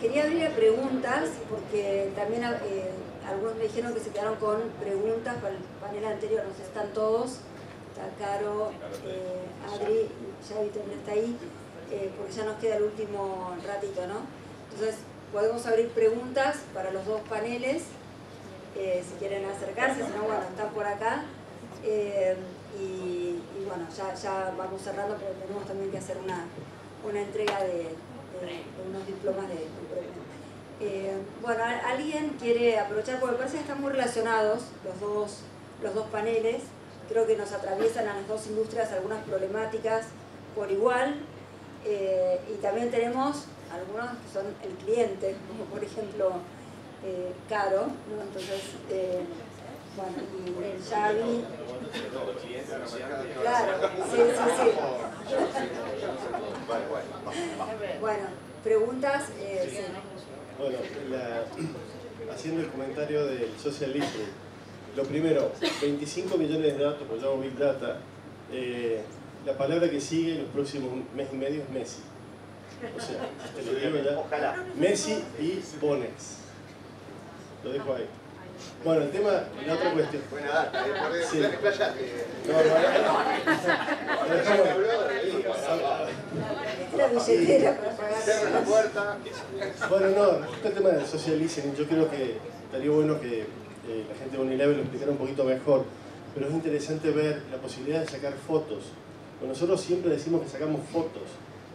Quería abrir a preguntas, porque también algunos me dijeron que se quedaron con preguntas para el panel anterior, no sé, están todos, está Caro, Adri, Xavi también está ahí, porque ya nos queda el último ratito, ¿no? Entonces, podemos abrir preguntas para los dos paneles, si quieren acercarse, si no, bueno, están por acá. Y bueno, ya vamos cerrando, pero tenemos también que hacer una entrega de unos diplomas de premio. Bueno, ¿alguien quiere aprovechar? Porque me parece que están muy relacionados los dos paneles. Creo que nos atraviesan a las dos industrias algunas problemáticas por igual. Y también tenemos algunos que son el cliente, como por ejemplo Caro, ¿no? Entonces, bueno, y Xavi. Claro, sí. Bueno, preguntas. Sí. Bueno, haciendo el comentario del social listening. Lo primero, 25 millones de datos, pues llamo Big Data. La palabra que sigue en los próximos mes y medio es Messi. O sea, te lo digo ya. Ojalá. Messi y Bonex. Lo dejo ahí. Bueno, el tema, la otra cuestión. Buena data, Sí. La billetera para pagar. Cierra la puerta. Bueno, no, respecto al tema del social listening, yo creo que estaría bueno que la gente de Unilever lo explicara un poquito mejor, pero es interesante ver la posibilidad de sacar fotos. Pues nosotros siempre decimos que sacamos fotos,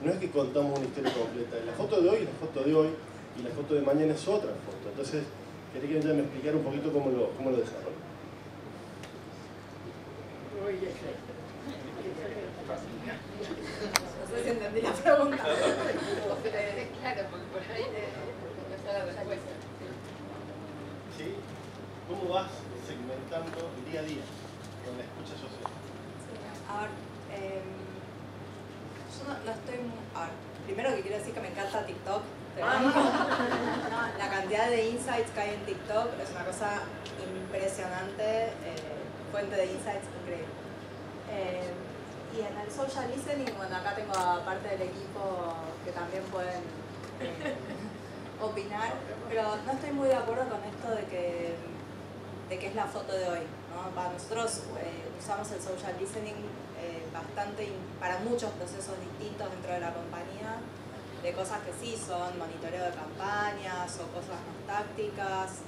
no es que contamos una historia completa. La foto de hoy es la foto de hoy y la foto de mañana es otra foto. Entonces, quería que ella me explicara un poquito cómo lo desarrolla. No sé si entendí la pregunta. Claro, porque por ahí no está la respuesta. ¿Sí? ¿Cómo vas segmentando día a día con la escucha social? A ver, yo no estoy... A ver, primero que quiero decir que me encanta TikTok. La cantidad de insights que hay en TikTok es una cosa impresionante, fuente de insights increíble. Y en el social listening, bueno, acá tengo a parte del equipo que también pueden opinar, pero no estoy muy de acuerdo con esto de que es la foto de hoy, ¿no? Para nosotros usamos el social listening bastante para muchos procesos distintos dentro de la compañía, de cosas que sí son monitoreo de campañas o cosas más tácticas,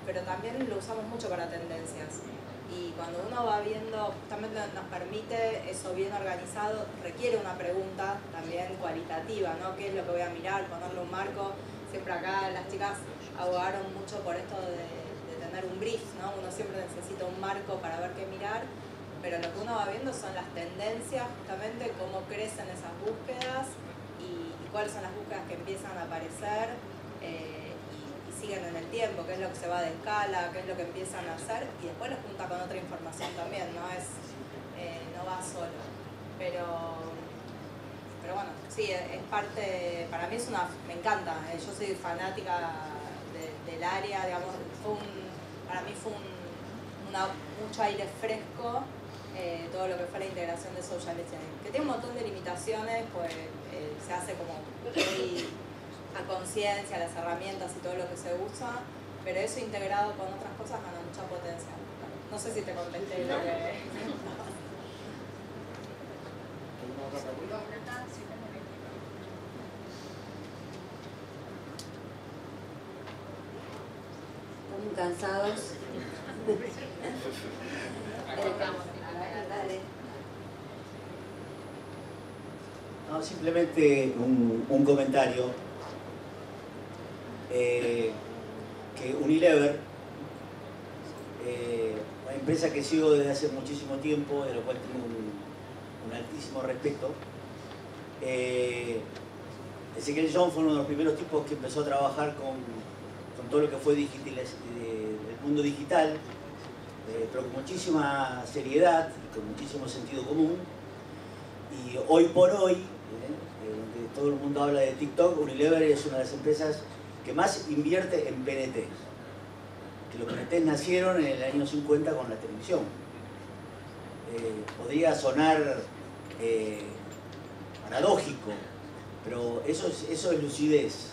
pero también lo usamos mucho para tendencias. Y cuando uno va viendo, justamente nos permite eso bien organizado, requiere una pregunta también cualitativa, ¿no? ¿Qué es lo que voy a mirar? Ponerle un marco. Siempre acá las chicas abogaron mucho por esto de tener un brief, ¿no? Uno siempre necesita un marco para ver qué mirar, pero lo que uno va viendo son las tendencias, justamente cómo crecen esas búsquedas y cuáles son las búsquedas que empiezan a aparecer y siguen en el tiempo, qué es lo que se va de escala, qué es lo que empiezan a hacer, y después lo junta con otra información también, no va solo. Pero bueno, sí, es parte, para mí me encanta, yo soy fanática del área, digamos, para mí fue mucho aire fresco todo lo que fue la integración de social listening, que tiene un montón de limitaciones, pues se hace como muy a conciencia, las herramientas y todo lo que se usa, pero eso integrado con otras cosas gana mucha potencia. No sé si te contesté lo que... ¿Alguna otra pregunta? Estamos cansados. Dale. No, simplemente un comentario. Que Unilever, una empresa que sigo desde hace muchísimo tiempo, de lo cual tengo un altísimo respeto. Ezequiel John fue uno de los primeros tipos que empezó a trabajar con todo lo que fue el mundo digital, pero con muchísima seriedad y con muchísimo sentido común. Y hoy por hoy, donde todo el mundo habla de TikTok, Unilever es una de las empresas que más invierte en PNT. Que los PNT nacieron en el año 50 con la televisión. Podría sonar paradójico, pero eso es lucidez,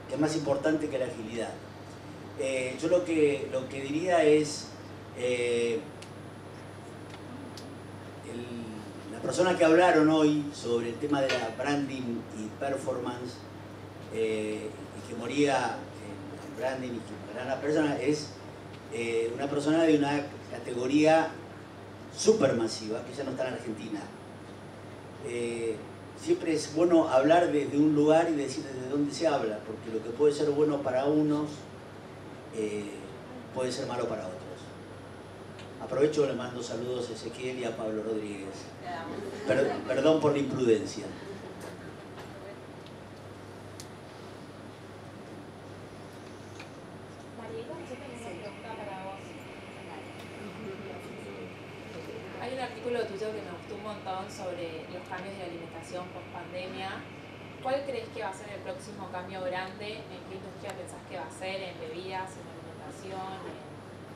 que es más importante que la agilidad. Yo lo que diría es, las personas que hablaron hoy sobre el tema de la branding y performance, y que moría en branding y que para la persona, es una persona de una categoría supermasiva, que ya no está en Argentina. Siempre es bueno hablar desde un lugar y decir desde dónde se habla, porque lo que puede ser bueno para unos puede ser malo para otros. Aprovecho, le mando saludos a Ezequiel y a Pablo Rodríguez. Perdón por la imprudencia. Hay un artículo tuyo que me gustó un montón sobre los cambios de alimentación post pandemia. ¿Cuál crees que va a ser el próximo cambio grande? ¿En qué industria pensás que va a ser? ¿En bebidas, en alimentación, en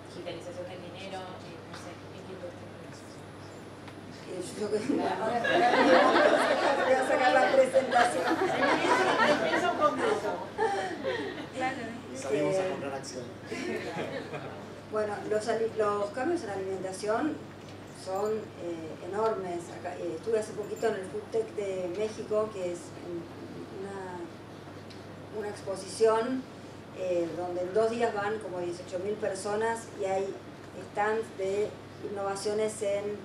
digitalización del dinero? No sé, ¿en qué industria? Yo voy a sacar la presentación. Salimos a comprar acción. Bueno, los cambios en la alimentación son enormes. Estuve hace poquito en el Food Tech de México, que es una exposición donde en 2 días van como 18.000 personas y hay stands de innovaciones en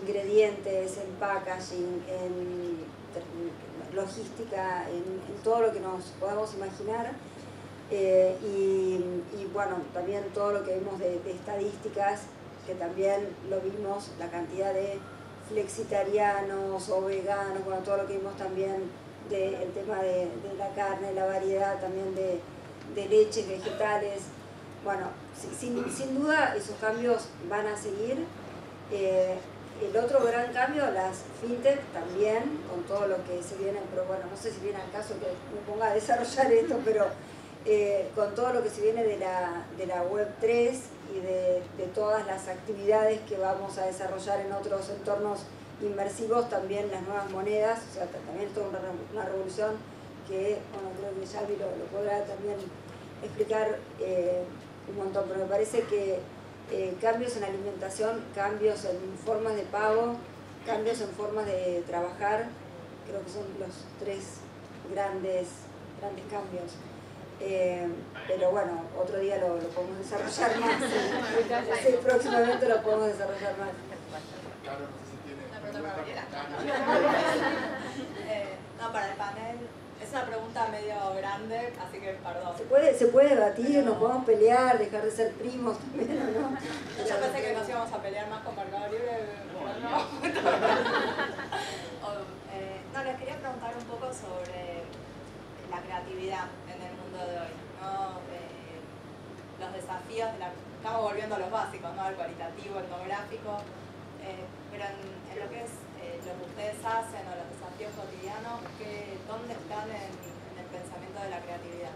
ingredientes, en packaging, en logística, en todo lo que nos podamos imaginar. Y bueno, también todo lo que vimos de estadísticas, que también lo vimos, la cantidad de flexitarianos o veganos, bueno, todo lo que vimos también del tema de la carne, la variedad también de leches, vegetales. Bueno, sin duda esos cambios van a seguir. El otro gran cambio, las fintech también, con todo lo que se viene, pero bueno, no sé si viene al caso que me ponga a desarrollar esto, pero con todo lo que se viene de la Web3 y de todas las actividades que vamos a desarrollar en otros entornos inmersivos, también las nuevas monedas, o sea, también es toda una revolución que, bueno, creo que Xavi lo podrá también explicar un montón, pero me parece que cambios en alimentación, cambios en formas de pago, cambios en formas de trabajar, creo que son los 3 grandes cambios. Pero bueno, otro día lo podemos desarrollar más. Sí, próximamente lo podemos desarrollar más. No, para el panel Es una pregunta medio grande, así que perdón. Se puede debatir, nos podemos pelear, dejar de ser primos también, ¿no? Yo pensé que nos íbamos a pelear más con Mercado Libre, pero no. No, les quería preguntar un poco sobre la creatividad en el mundo de hoy, ¿no? Los desafíos de la... Estamos volviendo a los básicos, ¿no? El cualitativo, etnográfico, pero en lo que es lo que ustedes hacen o los desafíos cotidianos, ¿dónde están en el pensamiento de la creatividad?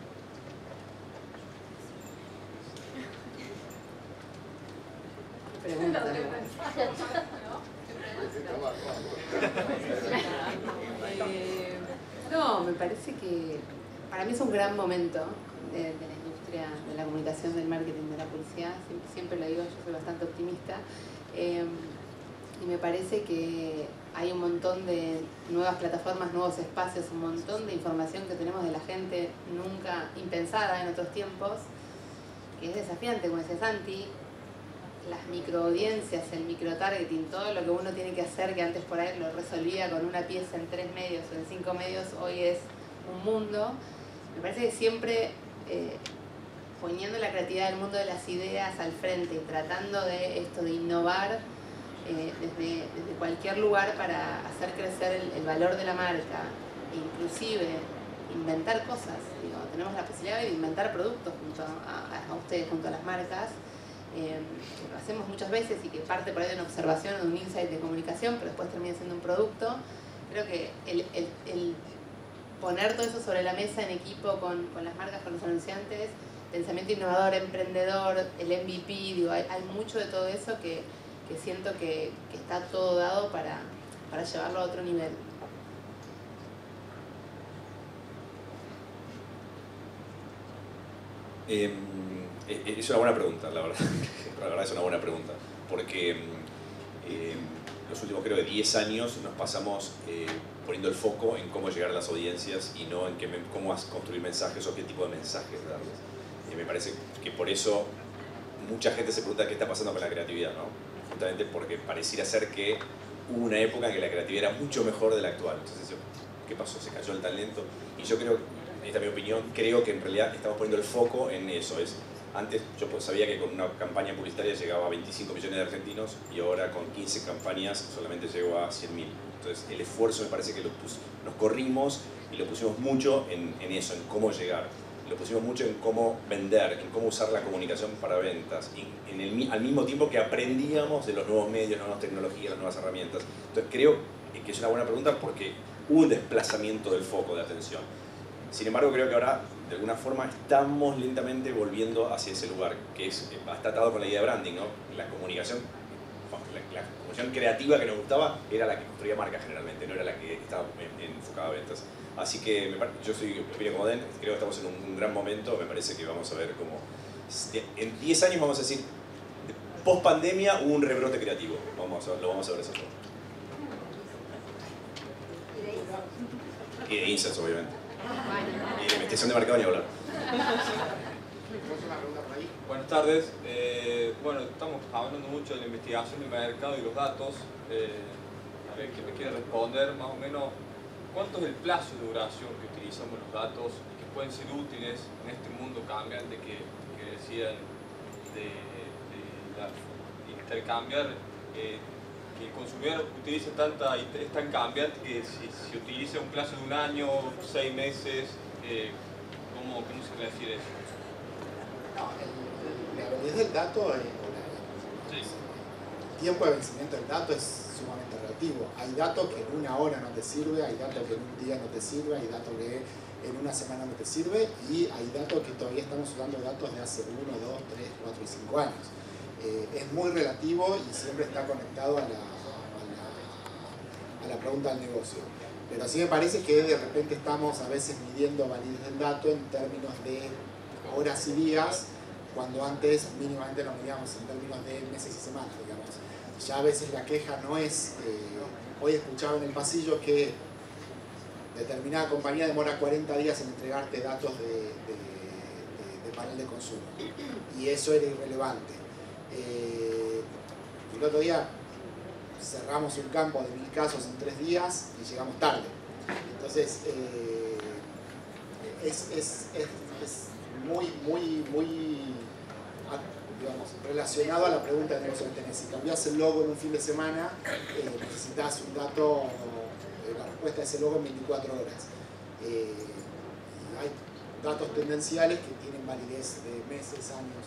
No, me parece que para mí es un gran momento de la industria de la comunicación, del marketing, de la publicidad. Siempre lo digo, yo soy bastante optimista. Y me parece que hay un montón de nuevas plataformas, nuevos espacios, un montón de información que tenemos de la gente nunca impensada en otros tiempos, que es desafiante, como decía Santi. Las microaudiencias, el microtargeting, todo lo que uno tiene que hacer, que antes por ahí lo resolvía con una pieza en 3 medios o en 5 medios, hoy es un mundo. Me parece que siempre poniendo la creatividad del mundo de las ideas al frente y tratando de esto, de innovar desde cualquier lugar para hacer crecer el valor de la marca, e inclusive inventar cosas. Digo, tenemos la posibilidad de inventar productos junto a ustedes, junto a las marcas, que lo hacemos muchas veces y que parte por ahí de una observación o de un insight de comunicación, pero después termina siendo un producto. Creo que el poner todo eso sobre la mesa en equipo con las marcas, con los anunciantes, pensamiento innovador, emprendedor, el MVP, digo, hay mucho de todo eso que siento que está todo dado para llevarlo a otro nivel. Es una buena pregunta, la verdad. La verdad es una buena pregunta, porque los últimos, creo, de 10 años nos pasamos poniendo el foco en cómo llegar a las audiencias y no en cómo construir mensajes o qué tipo de mensajes darles. Y me parece que por eso mucha gente se pregunta qué está pasando con la creatividad, ¿no? Justamente porque pareciera ser que hubo una época en que la creatividad era mucho mejor de la actual. Entonces, ¿qué pasó? ¿Se cayó el talento? Y yo creo, esta es mi opinión, creo que en realidad estamos poniendo el foco en eso. Antes yo sabía que con una campaña publicitaria llegaba a 25 millones de argentinos y ahora con 15 campañas solamente llegó a 100.000. Entonces el esfuerzo me parece que nos corrimos y lo pusimos mucho en eso, en cómo llegar. Lo pusimos mucho en cómo vender, en cómo usar la comunicación para ventas, al mismo tiempo que aprendíamos de los nuevos medios, las nuevas tecnologías, las nuevas herramientas. Entonces creo que es una buena pregunta porque hubo un desplazamiento del foco de atención. Sin embargo, creo que ahora, de alguna forma, estamos lentamente volviendo hacia ese lugar, que está atado con la idea de branding, ¿no? La comunicación creativa que nos gustaba era la que construía marca generalmente, no era la que estaba enfocada a ventas. Así que yo soy opino como Den, creo que estamos en un gran momento, me parece que vamos a ver cómo... En 10 años vamos a decir, post pandemia hubo un rebrote creativo, lo vamos a ver eso todo. Y de insights, obviamente. Y de investigación de mercado ni hablar. Buenas tardes. Bueno, estamos hablando mucho de la investigación de mercado y los datos. A ver, ¿quién me quiere responder más o menos cuánto es el plazo de duración que utilizamos los datos y que pueden ser útiles en este mundo cambiante que decían de intercambiar? Que el consumidor utilice es tan cambiante que si se utiliza un plazo de 1 año, 6 meses, ¿cómo se refiere eso? No, la validez del dato, el tiempo de vencimiento del dato es sumamente relativo. Hay datos que en 1 hora no te sirve, hay datos que en 1 día no te sirve, hay datos que en 1 semana no te sirve y hay datos que todavía estamos usando datos de hace 1, 2, 3, 4 y 5 años. Es muy relativo y siempre está conectado a la pregunta del negocio. Pero sí me parece que de repente estamos a veces midiendo validez del dato en términos de horas y días, cuando antes mínimamente lo midíamos en términos de meses y semanas, digamos. Ya a veces la queja no es... hoy escuchaba en el pasillo que determinada compañía demora 40 días en entregarte datos de panel de consumo. Y eso era irrelevante. El otro día cerramos un campo de 1000 casos en 3 días y llegamos tarde. Entonces, es muy, digamos, relacionado a la pregunta de negocio que tenés. Si cambiás el logo en un fin de semana, necesitas un dato, la respuesta a ese logo en 24 horas. Y hay datos tendenciales que tienen validez de meses, años.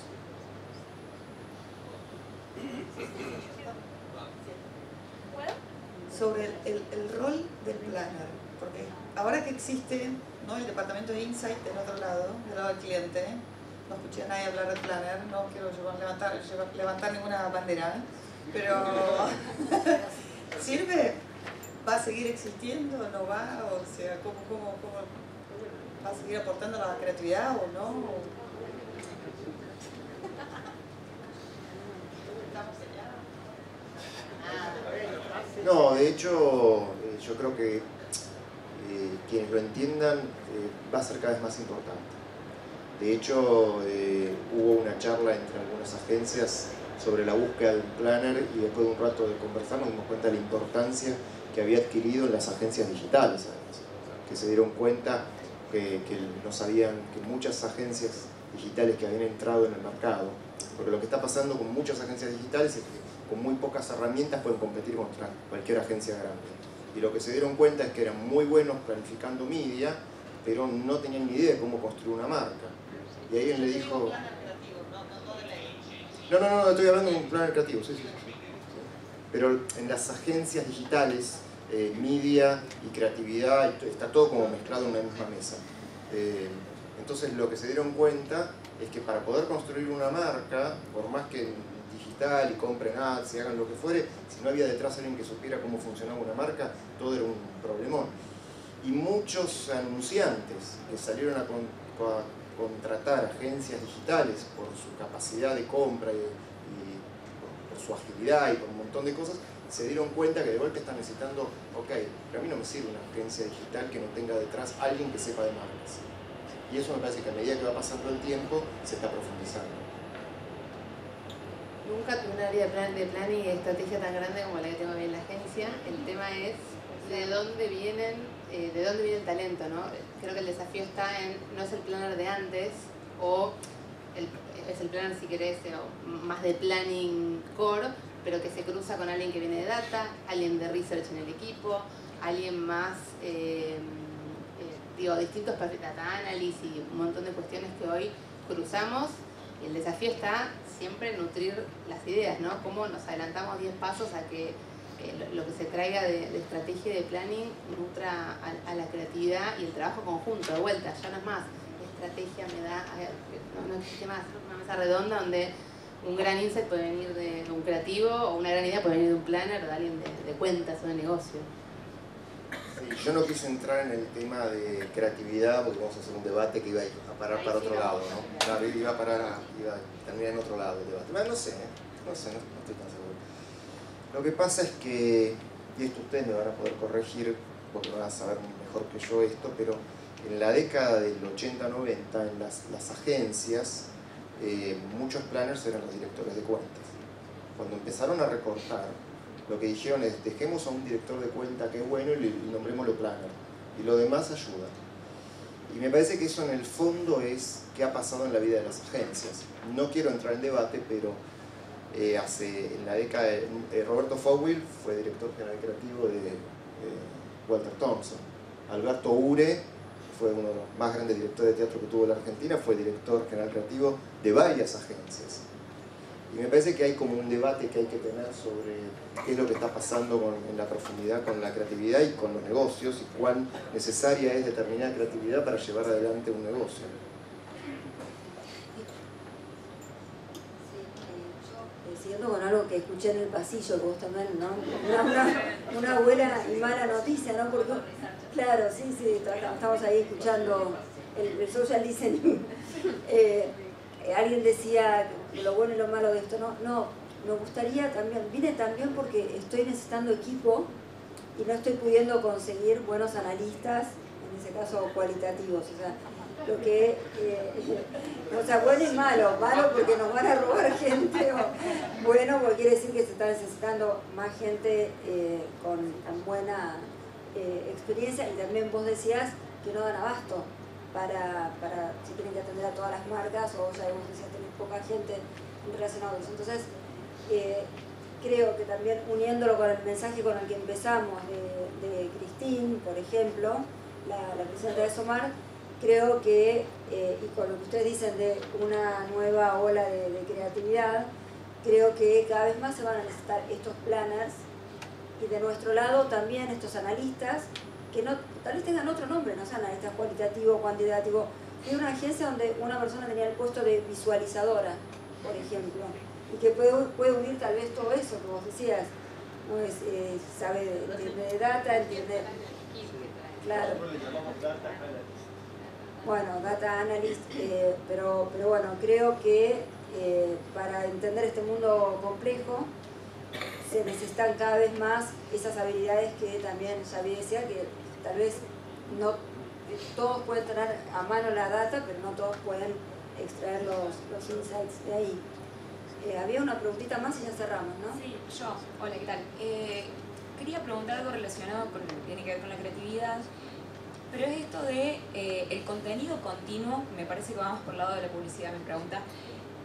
Sobre el rol del planner, porque ahora que existe, ¿no?, el departamento de Insight del otro lado del cliente, no escuché a nadie hablar del planner, no quiero levantar ninguna bandera, pero ¿sirve? ¿Va a seguir existiendo? ¿No va? O sea, ¿cómo va a seguir aportando a la creatividad o no? No, de hecho, yo creo que quienes lo entiendan va a ser cada vez más importante. De hecho, hubo una charla entre algunas agencias sobre la búsqueda de un planner y después de un rato de conversar nos dimos cuenta de la importancia que había adquirido en las agencias digitales, además, que se dieron cuenta que no sabían que muchas agencias digitales que habían entrado en el mercado, porque lo que está pasando con muchas agencias digitales es que con muy pocas herramientas pueden competir contra cualquier agencia grande. Y lo que se dieron cuenta es que eran muy buenos planificando media, pero no tenían ni idea de cómo construir una marca. Y alguien le dijo... No, estoy hablando de un plan creativo, sí. Pero en las agencias digitales, media y creatividad, está todo como mezclado en una misma mesa. Entonces lo que se dieron cuenta es que para poder construir una marca, por más que digital y compren ads y hagan lo que fuere, si no había detrás alguien que supiera cómo funcionaba una marca, todo era un problemón. Y muchos anunciantes que salieron a contratar agencias digitales por su capacidad de compra y por su agilidad y por un montón de cosas, se dieron cuenta que de golpe están necesitando, ok, pero a mí no me sirve una agencia digital que no tenga detrás alguien que sepa de marcas. Y eso me parece que a medida que va pasando el tiempo se está profundizando. Nunca tuve un área de planning y estrategia tan grande como la que tengo en la agencia. El tema es de dónde viene el talento, ¿no? Creo que el desafío está en, no es el planner de antes, o es el planner, si querés, o más de planning core, pero que se cruza con alguien que viene de data, alguien de research en el equipo, alguien más, distintos perfiles, data analysis y un montón de cuestiones que hoy cruzamos. Y el desafío está siempre en nutrir las ideas, ¿no? Cómo nos adelantamos 10 pasos a que lo que se traiga de estrategia y de planning nutra a la creatividad y el trabajo conjunto. De vuelta, ya no es más estrategia, no existe más una mesa redonda donde un gran insight puede venir de un creativo o una gran idea puede venir de un planner o de alguien de cuentas o de negocio. Sí, yo no quise entrar en el tema de creatividad porque vamos a hacer un debate que iba a parar para otro lado, ¿no? Claro, iba a terminar en otro lado el debate. Bueno, no sé, no estoy tan seguro. Lo que pasa es que, y esto ustedes me van a poder corregir porque van a saber mejor que yo esto, pero en la década del 80-90 en las agencias muchos planners eran los directores de cuentas. Cuando empezaron a recortar, lo que dijeron es dejemos a un director de cuenta que es bueno y nombrémoslo planner y lo demás ayuda. Y me parece que eso en el fondo es qué ha pasado en la vida de las agencias. No quiero entrar en debate, pero en la década de Roberto Fowell fue director general creativo de Walter Thompson. Alberto Ure fue uno de los más grandes directores de teatro que tuvo la Argentina, fue director general creativo de varias agencias. Y me parece que hay como un debate que hay que tener sobre qué es lo que está pasando en la profundidad con la creatividad y con los negocios y cuán necesaria es determinada creatividad para llevar adelante un negocio. Siguiendo con algo que escuché en el pasillo, que vos también, ¿no? Una buena y mala noticia, ¿no? Porque, claro, sí, estamos ahí escuchando el social listening. Alguien decía lo bueno y lo malo de esto, no, me gustaría también, vine también porque estoy necesitando equipo y no estoy pudiendo conseguir buenos analistas, en ese caso cualitativos, o sea, lo que, bueno y malo porque nos van a robar gente, o bueno porque quiere decir que se está necesitando más gente con buena experiencia, y también vos decías que no dan abasto si tienen que atender a todas las marcas o sabemos que si tienen poca gente relacionada. Entonces, creo que también uniéndolo con el mensaje con el que empezamos de Christine, por ejemplo, la presidenta de SOMAR, creo que, y con lo que ustedes dicen de una nueva ola de creatividad, creo que cada vez más se van a necesitar estos planners y de nuestro lado también estos analistas que tal vez tengan otro nombre, no sean analistas cualitativo, cuantitativo. Hay una agencia donde una persona tenía el puesto de visualizadora, por ejemplo, y que puede unir tal vez todo eso que vos decías, ¿no? Sabe de data, entiende. Claro. Bueno, data analyst, pero bueno, creo que para entender este mundo complejo se necesitan cada vez más esas habilidades que también Xavi decía, que tal vez no todos pueden tener a mano la data, pero no todos pueden extraer los insights de ahí. Había una preguntita más y ya cerramos, ¿no? Sí, yo. Hola, ¿qué tal? Quería preguntar algo relacionado con lo que tiene que ver con la creatividad, pero es esto de el contenido continuo. Me parece que vamos por el lado de la publicidad, me pregunta.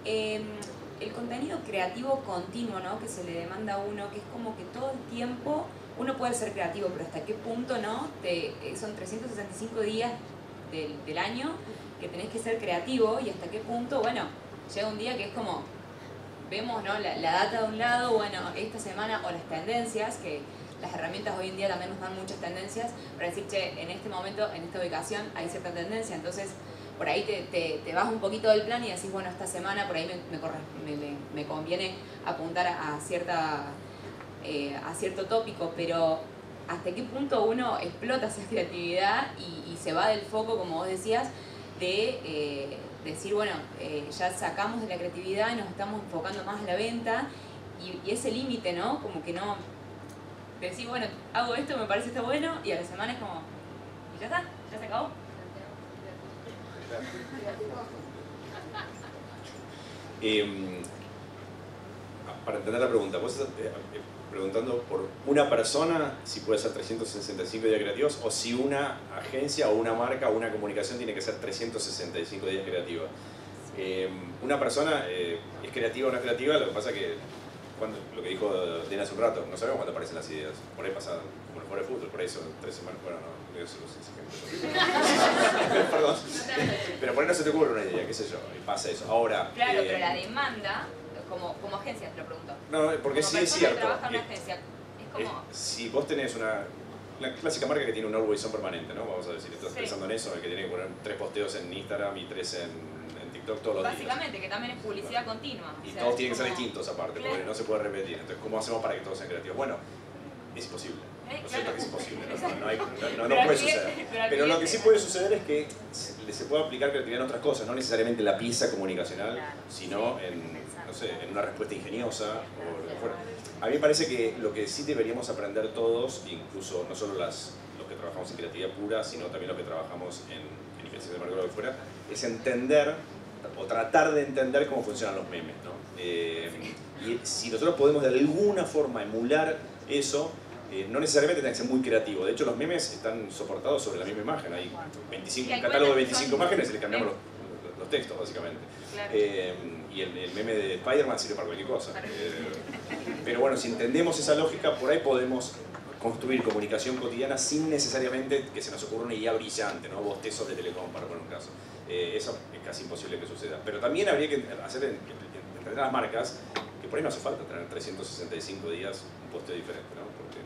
El contenido creativo continuo, ¿no? Que se le demanda a uno, que es como que todo el tiempo uno puede ser creativo, pero hasta qué punto, ¿no? Son 365 días del año que tenés que ser creativo, y hasta qué punto, bueno, llega un día que es como, vemos, ¿no? la data de un lado, bueno, esta semana, o las tendencias, que las herramientas hoy en día también nos dan muchas tendencias para decir, che, en este momento, en esta ubicación hay cierta tendencia, entonces por ahí te vas un poquito del plan y decís, bueno, esta semana por ahí me conviene apuntar a cierto tópico, pero hasta qué punto uno explota esa creatividad y se va del foco, como vos decías, de decir, bueno, ya sacamos de la creatividad y nos estamos enfocando más en la venta, y ese límite, ¿no? Como que no, decís, bueno, hago esto, me parece esto bueno, y a la semana es como, y ya está, ya se acabó. Para entender la pregunta, vos estás preguntando por una persona si puede ser 365 días creativos, o si una agencia o una marca o una comunicación tiene que ser 365 días creativa. Una persona es creativa o no es creativa, lo que pasa es que lo que dijo Dena hace un rato, no sabemos cuándo aparecen las ideas. Por ahí pasa, como el jugador de fútbol, por ahí son 3 semanas, bueno, no, yo se los ejemplos. Perdón. Pero por ahí no se te ocurre una idea, qué sé yo, y pasa eso. Ahora, claro, pero la demanda, como agencia te lo pregunto. No, porque como sí es cierto. Que trabaja en una agencia, es como... si vos tenés una clásica marca que tiene un always on permanente, ¿no? Vamos a decir, estás pensando en eso, el que tiene que poner 3 posteos en Instagram y 3 en TikTok todos los días. Básicamente, que también es publicidad continua. Y todos tienen que ser distintos aparte, porque no se puede repetir. Entonces, ¿cómo hacemos para que todos sean creativos? Bueno, es imposible. ¿No es cierto que es imposible? No puede suceder. Pero lo que sí puede suceder es que se puede aplicar creatividad en otras cosas, no necesariamente en la pieza comunicacional, sino en una respuesta ingeniosa o lo que fuera. A mí me parece que lo que sí deberíamos aprender todos, incluso no solo los que trabajamos en creatividad pura, sino también los que trabajamos en influencia de marca o lo que fuera, es entender o tratar de entender cómo funcionan los memes, ¿no? Y si nosotros podemos de alguna forma emular eso, no necesariamente tiene que ser muy creativo. De hecho, los memes están soportados sobre la misma imagen. Hay un catálogo de 25 imágenes y le cambiamos los textos, básicamente. Claro. Y el meme de Spider-Man sirve para cualquier cosa. Pero bueno, si entendemos esa lógica, por ahí podemos construir comunicación cotidiana sin necesariamente que se nos ocurra una idea brillante, ¿no? Bostezos de Telecom, para poner un caso. Eso es casi imposible que suceda. Pero también habría que entender a las marcas que por ahí no hace falta tener 365 días un posteo diferente, ¿no? Porque